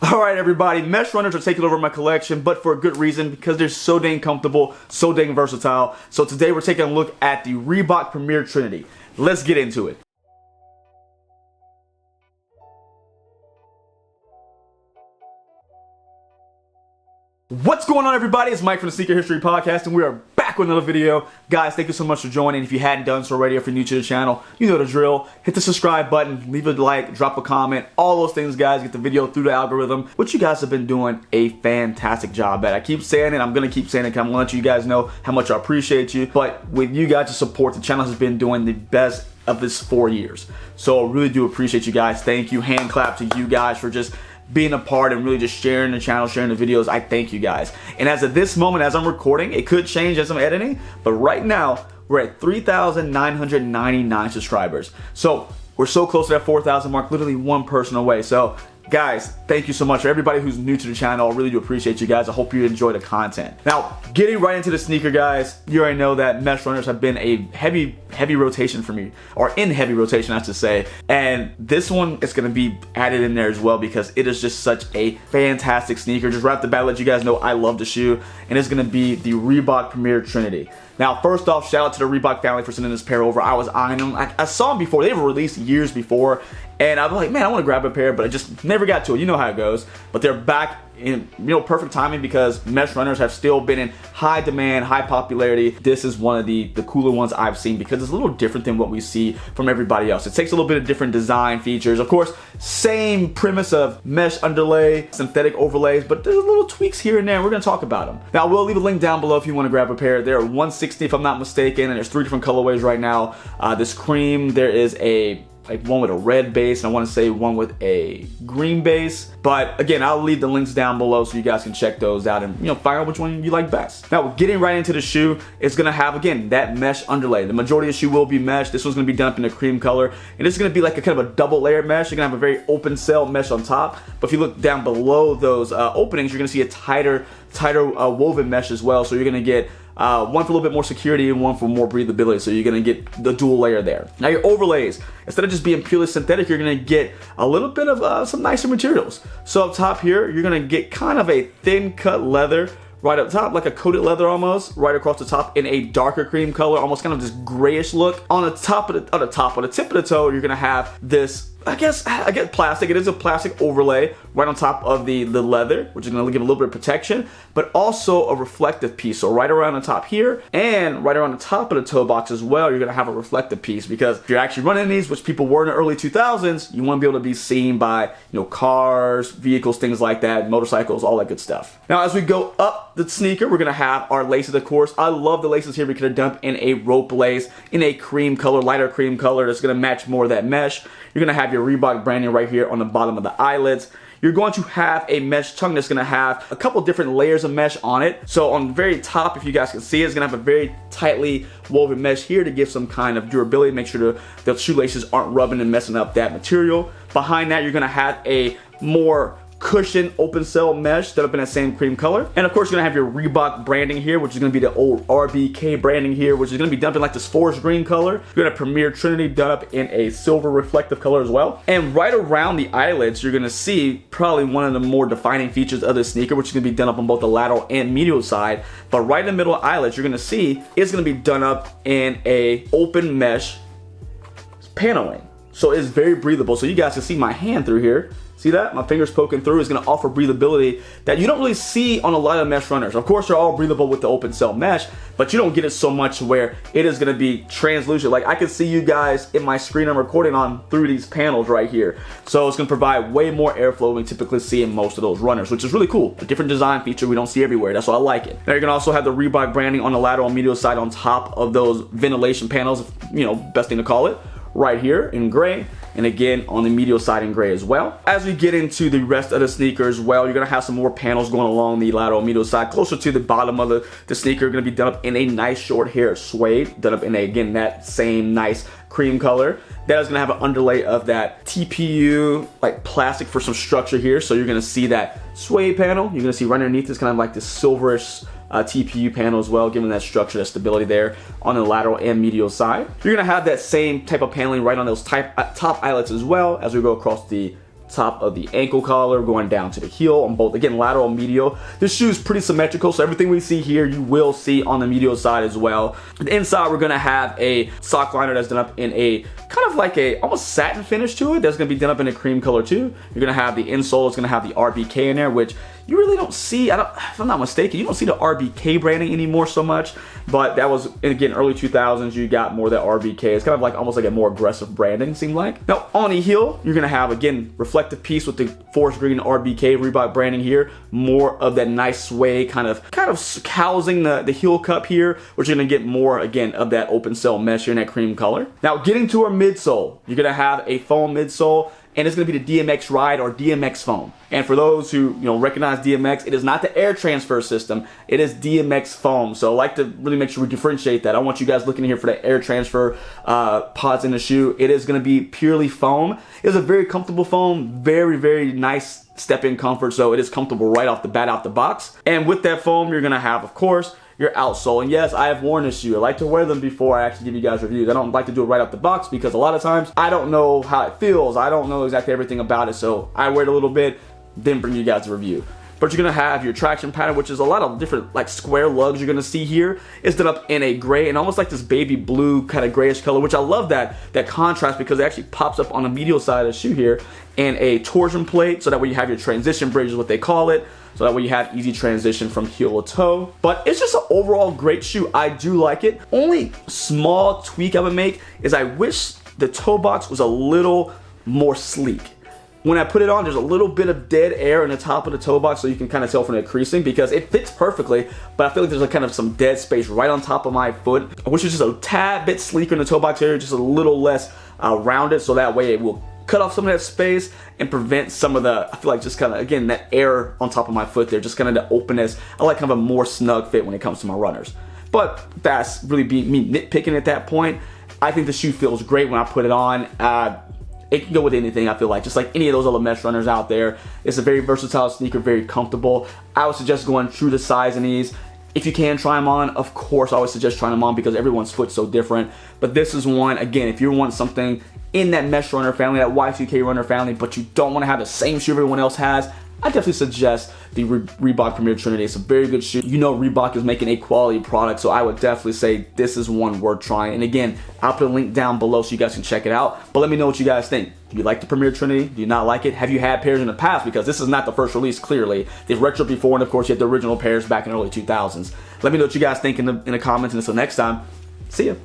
Alright everybody, mesh runners are taking over my collection, but for a good reason, because they're so dang comfortable, so dang versatile. So today we're taking a look at the Reebok Premier Trinity. Let's get into it. What's going on everybody? It's Mike from the Sneaker History Podcast and we are back with another video. Guys, thank you so much for joining. If you hadn't done so already, or if you're new to the channel, you know the drill. Hit the subscribe button, leave a like, drop a comment, all those things guys, get the video through the algorithm, which you guys have been doing a fantastic job at. I keep saying it, I'm going to keep saying it, I'm going to let you guys know how much I appreciate you, but with you guys' support, the channel has been doing the best of this 4 years. So I really do appreciate you guys. Thank you. Hand clap to you guys for just being a part and really just sharing the channel, sharing the videos. I thank you guys. And as of this moment, as I'm recording, it could change as I'm editing, but right now we're at 3,999 subscribers. So we're so close to that 4,000 mark, literally one person away. So guys, thank you so much. For everybody who's new to the channel, I really do appreciate you guys. I hope you enjoy the content. Now, getting right into the sneaker, guys, you already know that mesh runners have been a heavy rotation for me, or in heavy rotation, I should say. And this one is gonna be added in there as well because it is just such a fantastic sneaker. Just right off the bat, let you guys know I love the shoe, and it's gonna be the Reebok Premier Trinity. Now, first off, shout out to the Reebok family for sending this pair over. I was eyeing them. I saw them before. They were released years before. And I was like, man, I want to grab a pair, but I just never got to it. You know how it goes. But they're back in perfect timing because mesh runners have still been in high demand, high popularity. This is one of the cooler ones I've seen because it's a little different than what we see from everybody else. It takes a little bit of different design features. Of course, same premise of mesh underlay, synthetic overlays, but there's little tweaks here and there. We're going to talk about them. Now, we'll leave a link down below if you want to grab a pair. They're $160 if I'm not mistaken, and there's 3 different colorways right now. This cream, there is one with a red base, and I want to say one with a green base. But again, I'll leave the links down below so you guys can check those out and find out which one you like best. Now, getting right into the shoe, it's gonna have again that mesh underlay. The majority of the shoe will be mesh. This one's gonna be done up in a cream color, and it's gonna be like a kind of a double layer mesh. You're gonna have a very open cell mesh on top, but if you look down below those openings, you're gonna see a tighter woven mesh as well. So you're gonna get one for a little bit more security and one for more breathability. So you're gonna get the dual layer there. Now your overlays, instead of just being purely synthetic, you're gonna get a little bit of some nicer materials. So up top here, you're gonna get kind of a thin cut leather right up top, like a coated leather almost, right across the top in a darker cream color, almost kind of this grayish look. On the top of the tip of the toe, you're gonna have this, I guess plastic. It is a plastic overlay right on top of the leather, which is gonna give a little bit of protection, but also a reflective piece. So right around the top here and right around the top of the toe box as well, you're gonna have a reflective piece because if you're actually running these, which people were in the early 2000s, you wanna be able to be seen by cars, vehicles, things like that, motorcycles, all that good stuff. Now, as we go up the sneaker, we're gonna have our laces, of course. I love the laces here because they're done in a rope lace, in a cream color, lighter cream color that's gonna match more of that mesh. You're gonna have your Reebok branding right here on the bottom of the eyelids. You're going to have a mesh tongue that's gonna have a couple different layers of mesh on it. So on the very top, if you guys can see, it's gonna have a very tightly woven mesh here to give some kind of durability, make sure the shoelaces aren't rubbing and messing up that material. Behind that, you're gonna have a more cushion open cell mesh done up in that same cream color. And of course, you're gonna have your Reebok branding here, which is gonna be the old RBK branding here, which is gonna be done in like this forest green color. You're gonna have Premier Trinity done up in a silver reflective color as well. And right around the eyelids, you're gonna see probably one of the more defining features of this sneaker, which is gonna be done up on both the lateral and medial side. But right in the middle eyelids, you're gonna see it's gonna be done up in a open mesh paneling. So it's very breathable. So you guys can see my hand through here. See that? My finger's poking through. Is going to offer breathability that you don't really see on a lot of mesh runners. Of course, they're all breathable with the open cell mesh, but you don't get it so much where it is going to be translucent. Like I can see you guys in my screen I'm recording on through these panels right here. So it's going to provide way more airflow than we typically see in most of those runners, which is really cool. A different design feature we don't see everywhere. That's why I like it. Now you're going to also have the Reebok branding on the lateral and medial side on top of those ventilation panels, best thing to call it, right here in gray. And again on the medial side in gray as well. As we get into the rest of the sneaker as well, you're gonna have some more panels going along the lateral medial side closer to the bottom of the sneaker. Gonna be done up in a nice short hair suede, done up in again that same nice cream color. That is gonna have an underlay of that TPU like plastic for some structure here. So you're gonna see that suede panel. You're gonna see right underneath is kind of like this silverish TPU panel as well, giving that structure, that stability there on the lateral and medial side. You're gonna have that same type of paneling right on those top eyelets as well as we go across the top of the ankle collar, going down to the heel on both, again, lateral and medial. This shoe is pretty symmetrical, so everything we see here, you will see on the medial side as well. The inside, we're gonna have a sock liner that's done up in a kind of like a almost satin finish to it. That's gonna be done up in a cream color too. You're gonna have the insole, it's gonna have the RBK in there, which you really don't see, if I'm not mistaken, you don't see the RBK branding anymore so much, but that was, again, early 2000s, you got more of that RBK. It's kind of like almost like a more aggressive branding, seemed like. Now, on the heel, you're gonna have, again, reflective piece with the forest green RBK Reebok branding here, more of that nice sway, kind of housing the heel cup here, which you're gonna get more, again, of that open cell mesh here in that cream color. Now, getting to our midsole, you're gonna have a foam midsole, and it's going to be the DMX Ride or DMX foam. And for those who recognize DMX, it is not the air transfer system, it is DMX foam. So I like to really make sure we differentiate that. I want you guys looking here for the air transfer pods in the shoe. It is going to be purely foam. It's a very comfortable foam, very, very nice step-in comfort, so it is comfortable right off the bat, out the box. And with that foam, you're going to have, of course, your outsole. And yes, I have worn this shoe. I like to wear them before I actually give you guys reviews. I don't like to do it right off the box because a lot of times I don't know how it feels. I don't know exactly everything about it. So I wear it a little bit, then bring you guys a review. But you're gonna have your traction pattern, which is a lot of different like square lugs you're gonna see here. It's done up in a gray and almost like this baby blue kind of grayish color, which I love that contrast because it actually pops up on the medial side of the shoe here, and a torsion plate, so that way you have your transition bridge is what they call it. So that way you have easy transition from heel to toe. But it's just an overall great shoe. I do like it. Only small tweak I would make is I wish the toe box was a little more sleek. When I put it on, there's a little bit of dead air in the top of the toe box, so you can kind of tell from the creasing because it fits perfectly, but I feel like there's a kind of some dead space right on top of my foot. I wish it was just a tad bit sleeker in the toe box area, just a little less rounded, so that way it will cut off some of that space and prevent some of the, I feel like just kind of, again, that air on top of my foot there, just kind of the openness. I like kind of a more snug fit when it comes to my runners. But that's really me nitpicking at that point. I think the shoe feels great when I put it on. It can go with anything, I feel like, just like any of those other mesh runners out there. It's a very versatile sneaker, very comfortable. I would suggest going true to size in these. If you can try them on, of course, I always suggest trying them on because everyone's foot's so different. But this is one, again, if you want something in that mesh runner family, that Y2K runner family, but you don't want to have the same shoe everyone else has, I definitely suggest the Reebok Premier Trinity. It's a very good shoe. You know Reebok is making a quality product, so I would definitely say this is one worth trying. And again, I'll put a link down below so you guys can check it out. But let me know what you guys think. Do you like the Premier Trinity? Do you not like it? Have you had pairs in the past? Because this is not the first release, clearly. They've retro before, and of course you had the original pairs back in the early 2000s. Let me know what you guys think in the comments, and until next time, see ya.